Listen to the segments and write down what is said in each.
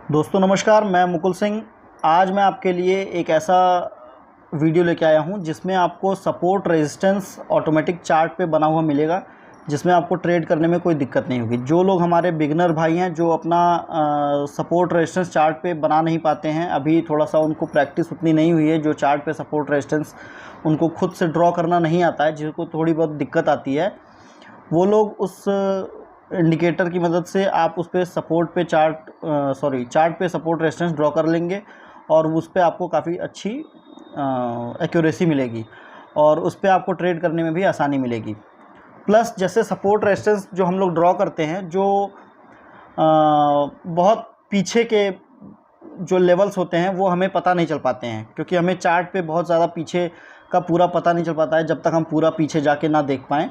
दोस्तों नमस्कार, मैं मुकुल सिंह। आज मैं आपके लिए एक ऐसा वीडियो लेके आया हूं जिसमें आपको सपोर्ट रेजिस्टेंस ऑटोमेटिक चार्ट पे बना हुआ मिलेगा, जिसमें आपको ट्रेड करने में कोई दिक्कत नहीं होगी। जो लोग हमारे बिगनर भाई हैं, जो अपना सपोर्ट रेजिस्टेंस चार्ट पे बना नहीं पाते हैं, अभी थोड़ा सा उनको प्रैक्टिस उतनी नहीं हुई है, जो चार्ट पे सपोर्ट रेजिस्टेंस उनको खुद से ड्रॉ करना नहीं आता है, जिसको थोड़ी बहुत दिक्कत आती है, वो लोग उस इंडिकेटर की मदद से आप उस पर सपोर्ट पे चार्ट पे सपोर्ट रेजिस्टेंस ड्रॉ कर लेंगे और उस पर आपको काफ़ी अच्छी एक्यूरेसी मिलेगी और उस पर आपको ट्रेड करने में भी आसानी मिलेगी। प्लस जैसे सपोर्ट रेजिस्टेंस जो हम लोग ड्रॉ करते हैं, जो बहुत पीछे के जो लेवल्स होते हैं वो हमें पता नहीं चल पाते हैं, क्योंकि हमें चार्ट पे बहुत ज़्यादा पीछे का पूरा पता नहीं चल पाता है जब तक हम पूरा पीछे जाके ना देख पाएँ।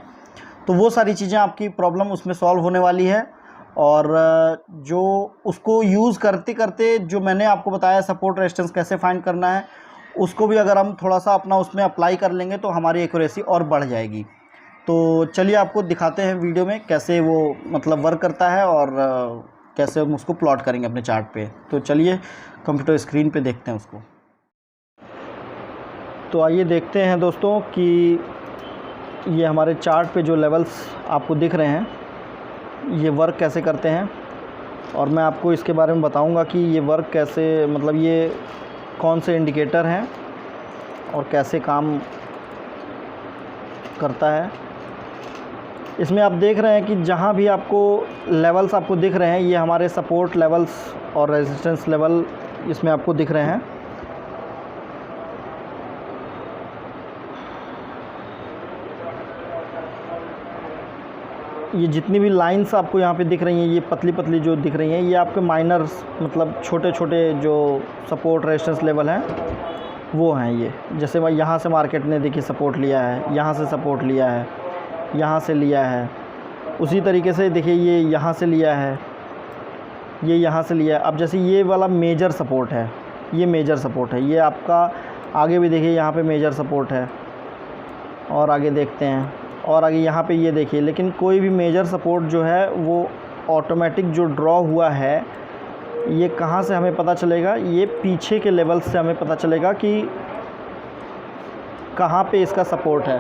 तो वो सारी चीज़ें आपकी प्रॉब्लम उसमें सॉल्व होने वाली है। और जो उसको यूज़ करते करते जो मैंने आपको बताया सपोर्ट रेजिस्टेंस कैसे फाइंड करना है, उसको भी अगर हम थोड़ा सा अपना उसमें अप्लाई कर लेंगे तो हमारी एक्यूरेसी और बढ़ जाएगी। तो चलिए आपको दिखाते हैं वीडियो में कैसे वो मतलब वर्क करता है और कैसे हम उसको प्लॉट करेंगे अपने चार्ट पे। तो चलिए कंप्यूटर स्क्रीन पे देखते हैं उसको। तो आइए देखते हैं दोस्तों कि ये हमारे चार्ट पे जो लेवल्स आपको दिख रहे हैं, ये वर्क कैसे करते हैं, और मैं आपको इसके बारे में बताऊंगा कि ये वर्क कैसे, मतलब ये कौन से इंडिकेटर हैं और कैसे काम करता है। इसमें आप देख रहे हैं कि जहाँ भी आपको लेवल्स आपको दिख रहे हैं, ये हमारे सपोर्ट लेवल्स और रेजिस्टेंस लेवल इसमें आपको दिख रहे हैं। ये जितनी भी लाइंस आपको यहाँ पे दिख रही हैं, ये पतली पतली जो दिख रही हैं, ये आपके माइनर्स मतलब छोटे छोटे जो सपोर्ट रेजिस्टेंस लेवल हैं वो हैं। ये जैसे मैं यहाँ से मार्केट ने देखिए सपोर्ट लिया है, यहाँ से सपोर्ट लिया है, यहाँ से लिया है, उसी तरीके से देखिए ये यहाँ से लिया है, ये यहाँ से लिया है। अब जैसे ये वाला मेजर सपोर्ट है, ये मेजर सपोर्ट है, ये आपका आगे भी देखिए यहाँ पर मेजर सपोर्ट है, और आगे देखते हैं और आगे यहाँ पे ये देखिए। लेकिन कोई भी मेजर सपोर्ट जो है वो ऑटोमेटिक जो ड्रॉ हुआ है, ये कहाँ से हमें पता चलेगा? ये पीछे के लेवल से हमें पता चलेगा कि कहाँ पे इसका सपोर्ट है।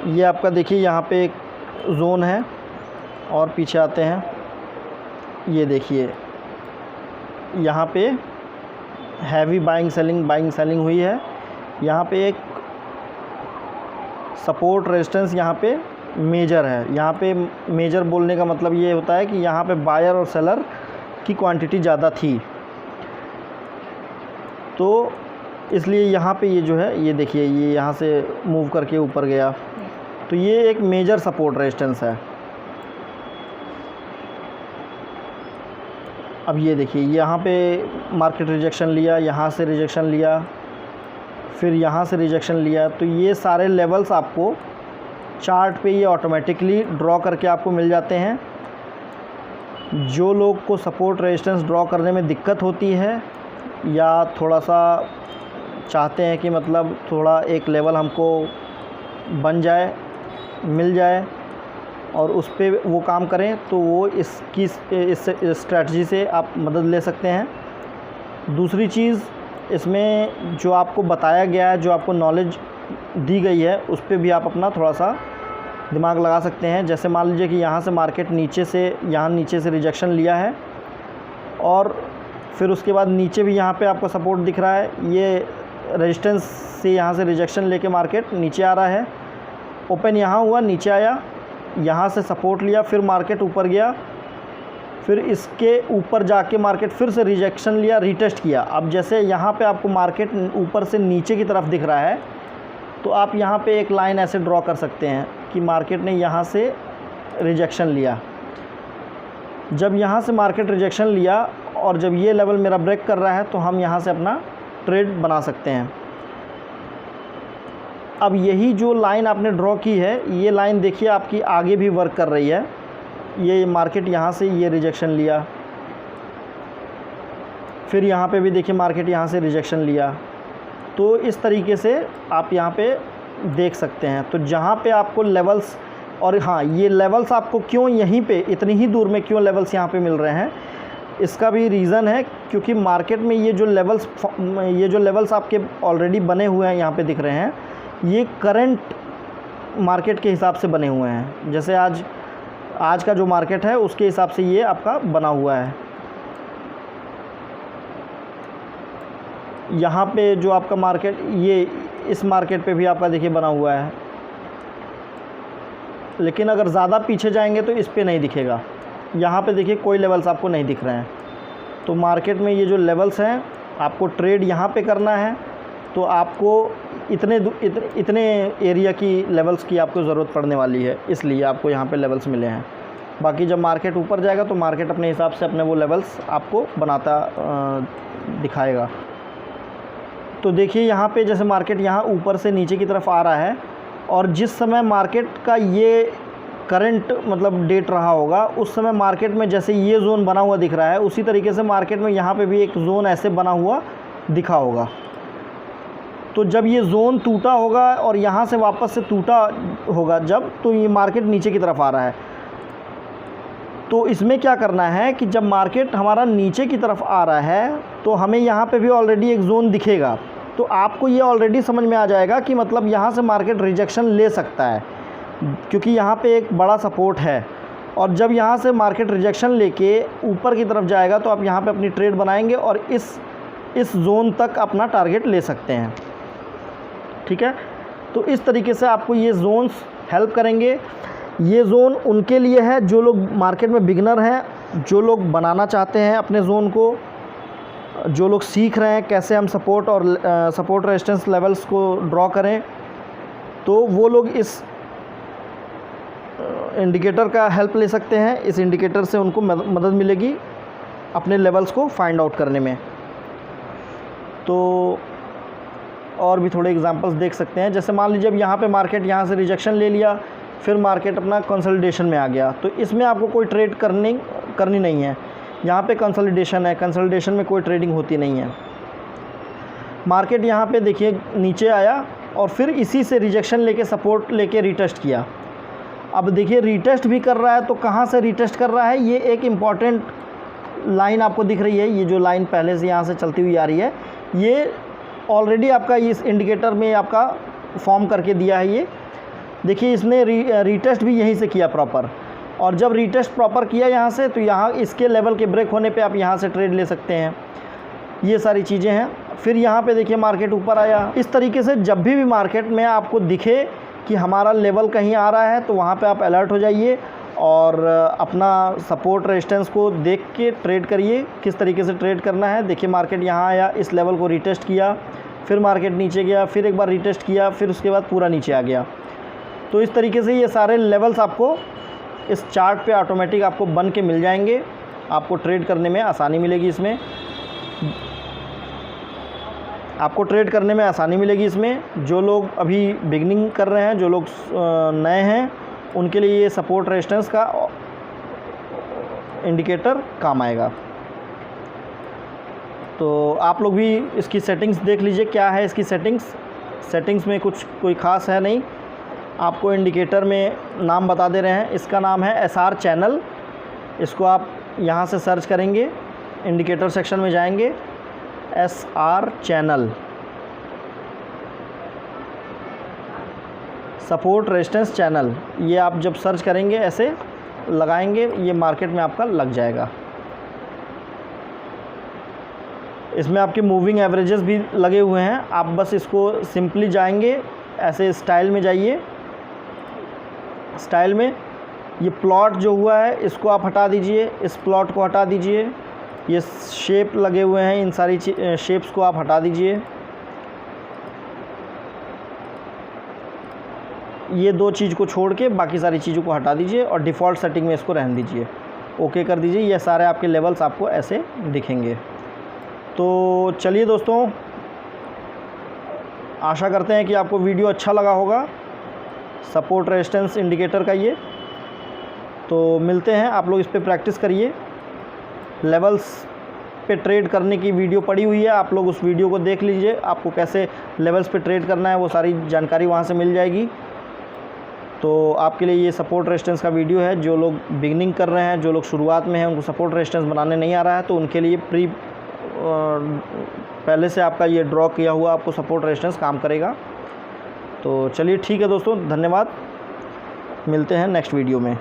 ये आपका देखिए यहाँ पे एक जोन है, और पीछे आते हैं, ये देखिए यहाँ पे हैवी बाइंग सेलिंग हुई है। यहाँ पे एक सपोर्ट रेजिस्टेंस यहाँ पे मेजर है। यहाँ पे मेजर बोलने का मतलब ये होता है कि यहाँ पे बायर और सेलर की क्वांटिटी ज़्यादा थी, तो इसलिए यहाँ पे ये जो है, ये देखिए ये यहाँ से मूव करके ऊपर गया, तो ये एक मेजर सपोर्ट रेजिस्टेंस है। अब ये देखिए यहाँ पे मार्केट रिजेक्शन लिया, यहाँ से रिजेक्शन लिया, फिर यहाँ से रिजेक्शन लिया, तो ये सारे लेवल्स आपको चार्ट पे ये ऑटोमेटिकली ड्रॉ करके आपको मिल जाते हैं। जो लोग को सपोर्ट रेजिस्टेंस ड्रॉ करने में दिक्कत होती है, या थोड़ा सा चाहते हैं कि मतलब थोड़ा एक लेवल हमको बन जाए, मिल जाए और उस पे वो काम करें, तो वो इसकी इस स्ट्रेटजी से आप मदद ले सकते हैं। दूसरी चीज़, इसमें जो आपको बताया गया है, जो आपको नॉलेज दी गई है, उस पे भी आप अपना थोड़ा सा दिमाग लगा सकते हैं। जैसे मान लीजिए कि यहाँ से मार्केट नीचे से रिजेक्शन लिया है, और फिर उसके बाद नीचे भी यहाँ पे आपको सपोर्ट दिख रहा है। ये रेजिस्टेंस से यहाँ से रिजेक्शन लेके मार्केट नीचे आ रहा है, ओपन यहाँ हुआ, नीचे आया, यहाँ से सपोर्ट लिया, फिर मार्केट ऊपर गया, फिर इसके ऊपर जाके मार्केट फिर से रिजेक्शन लिया, रीटेस्ट किया। अब जैसे यहाँ पे आपको मार्केट ऊपर से नीचे की तरफ दिख रहा है, तो आप यहाँ पे एक लाइन ऐसे ड्रॉ कर सकते हैं कि मार्केट ने यहाँ से रिजेक्शन लिया। जब यहाँ से मार्केट रिजेक्शन लिया और जब ये लेवल मेरा ब्रेक कर रहा है, तो हम यहाँ से अपना ट्रेड बना सकते हैं। अब यही जो लाइन आपने ड्रॉ की है, ये लाइन देखिए आपकी आगे भी वर्क कर रही है। ये मार्केट यहाँ से ये रिजेक्शन लिया, फिर यहाँ पे भी देखिए मार्केट यहाँ से रिजेक्शन लिया, तो इस तरीके से आप यहाँ पे देख सकते हैं। तो जहाँ पे आपको लेवल्स और हाँ, ये लेवल्स आपको क्यों यहीं पे इतनी ही दूर में क्यों लेवल्स यहाँ पे मिल रहे हैं, इसका भी रीज़न है क्योंकि मार्केट में ये जो लेवल्स आपके ऑलरेडी बने हुए हैं यहाँ पे दिख रहे हैं, ये करंट मार्केट के हिसाब से बने हुए हैं। जैसे आज का जो मार्केट है उसके हिसाब से ये आपका बना हुआ है। यहाँ पे जो आपका मार्केट, ये इस मार्केट पे भी आपका देखिए बना हुआ है, लेकिन अगर ज़्यादा पीछे जाएंगे तो इस पे नहीं दिखेगा। यहाँ पे देखिए कोई लेवल्स आपको नहीं दिख रहे हैं। तो मार्केट में ये जो लेवल्स हैं, आपको ट्रेड यहाँ पे करना है तो आपको इतने एरिया की लेवल्स की आपको ज़रूरत पड़ने वाली है, इसलिए आपको यहाँ पे लेवल्स मिले हैं। बाकी जब मार्केट ऊपर जाएगा तो मार्केट अपने हिसाब से अपने वो लेवल्स आपको बनाता दिखाएगा। तो देखिए यहाँ पे जैसे मार्केट यहाँ ऊपर से नीचे की तरफ आ रहा है, और जिस समय मार्केट का ये करंट मतलब डेट रहा होगा, उस समय मार्केट में जैसे ये जोन बना हुआ दिख रहा है, उसी तरीके से मार्केट में यहाँ पे भी एक जोन ऐसे बना हुआ दिखा होगा। तो जब ये जोन टूटा होगा और यहाँ से वापस से टूटा होगा जब, तो ये मार्केट नीचे की तरफ आ रहा है। तो इसमें क्या करना है कि जब मार्केट हमारा नीचे की तरफ आ रहा है तो हमें यहाँ पे भी ऑलरेडी एक जोन दिखेगा, तो आपको ये ऑलरेडी समझ में आ जाएगा कि मतलब यहाँ से मार्केट रिजेक्शन ले सकता है, क्योंकि यहाँ पे एक बड़ा सपोर्ट है। और जब यहाँ से मार्केट रिजेक्शन लेके ऊपर की तरफ जाएगा तो आप यहाँ पे अपनी ट्रेड बनाएंगे और इस जोन तक अपना टारगेट ले सकते हैं। ठीक है, तो इस तरीके से आपको ये जोन्स हेल्प करेंगे। ये जोन उनके लिए है जो लोग मार्केट में बिगनर हैं, जो लोग बनाना चाहते हैं अपने जोन को, जो लोग सीख रहे हैं कैसे हम सपोर्ट रेजिस्टेंस लेवल्स को ड्रॉ करें, तो वो लोग इस इंडिकेटर का हेल्प ले सकते हैं। इस इंडिकेटर से उनको मदद मिलेगी अपने लेवल्स को फाइंड आउट करने में। तो और भी थोड़े एग्जांपल्स देख सकते हैं। जैसे मान लीजिए अब यहाँ पे मार्केट यहाँ से रिजेक्शन ले लिया, फिर मार्केट अपना कंसोलिडेशन में आ गया, तो इसमें आपको कोई ट्रेड करनी नहीं है। यहाँ पे कंसोलिडेशन है, कंसोलिडेशन में कोई ट्रेडिंग होती नहीं है। मार्केट यहाँ पे देखिए नीचे आया और फिर इसी से रिजेक्शन लेके सपोर्ट लेके रीटेस्ट किया। अब देखिए रीटेस्ट भी कर रहा है, तो कहाँ से रीटेस्ट कर रहा है, ये एक इम्पॉर्टेंट लाइन आपको दिख रही है। ये जो लाइन पहले से यहाँ से चलती हुई आ रही है, ये ऑलरेडी आपका इस इंडिकेटर में आपका फॉर्म करके दिया है। ये देखिए इसने रीटेस्ट भी यहीं से किया प्रॉपर, और जब रीटेस्ट प्रॉपर किया यहाँ से, तो यहाँ इसके लेवल के ब्रेक होने पे आप यहाँ से ट्रेड ले सकते हैं। ये सारी चीज़ें हैं। फिर यहाँ पे देखिए मार्केट ऊपर आया। इस तरीके से जब भी मार्केट में आपको दिखे कि हमारा लेवल कहीं आ रहा है, तो वहाँ पे आप अलर्ट हो जाइए और अपना सपोर्ट रेजिस्टेंस को देख के ट्रेड करिए। किस तरीके से ट्रेड करना है, देखिए मार्केट यहाँ आया, इस लेवल को रीटेस्ट किया, फिर मार्केट नीचे गया, फिर एक बार रीटेस्ट किया, फिर उसके बाद पूरा नीचे आ गया। तो इस तरीके से ये सारे लेवल्स आपको इस चार्ट पे ऑटोमेटिक आपको बन के मिल जाएंगे। आपको ट्रेड करने में आसानी मिलेगी इसमें, आपको ट्रेड करने में आसानी मिलेगी इसमें। जो लोग अभी बिगनिंग कर रहे हैं, जो लोग नए हैं, उनके लिए ये सपोर्ट रेजिस्टेंस का इंडिकेटर काम आएगा। तो आप लोग भी इसकी सेटिंग्स देख लीजिए, क्या है इसकी सेटिंग्स में कोई ख़ास है नहीं। आपको इंडिकेटर में नाम बता दे रहे हैं, इसका नाम है SR चैनल। इसको आप यहाँ से सर्च करेंगे, इंडिकेटर सेक्शन में जाएंगे, SR channel, support resistance channel. ये आप जब सर्च करेंगे, ऐसे लगाएंगे, ये मार्केट में आपका लग जाएगा। इसमें आपके मूविंग एवरेजेस भी लगे हुए हैं। आप बस इसको सिंपली जाएंगे, ऐसे स्टाइल में जाइए, स्टाइल में ये प्लॉट जो हुआ है इसको आप हटा दीजिए, इस प्लॉट को हटा दीजिए, ये शेप लगे हुए हैं, इन सारी शेप्स को आप हटा दीजिए। ये दो चीज़ को छोड़ के बाकी सारी चीज़ों को हटा दीजिए और डिफ़ॉल्ट सेटिंग में इसको रहने दीजिए, ओके कर दीजिए। ये सारे आपके लेवल्स आपको ऐसे दिखेंगे। तो चलिए दोस्तों, आशा करते हैं कि आपको वीडियो अच्छा लगा होगा, सपोर्ट रेजिस्टेंस इंडिकेटर का ये। तो मिलते हैं, आप लोग इस पे प्रैक्टिस करिए। लेवल्स पे ट्रेड करने की वीडियो पड़ी हुई है, आप लोग उस वीडियो को देख लीजिए। आपको कैसे लेवल्स पे ट्रेड करना है वो सारी जानकारी वहाँ से मिल जाएगी। तो आपके लिए ये सपोर्ट रेजिस्टेंस का वीडियो है। जो लोग बिगनिंग कर रहे हैं, जो लोग शुरुआत में हैं, उनको सपोर्ट रेजिस्टेंस बनाने नहीं आ रहा है, तो उनके लिए पहले से आपका ये ड्रॉ किया हुआ आपको सपोर्ट रेजिस्टेंस काम करेगा। तो चलिए ठीक है दोस्तों, धन्यवाद, मिलते हैं नेक्स्ट वीडियो में।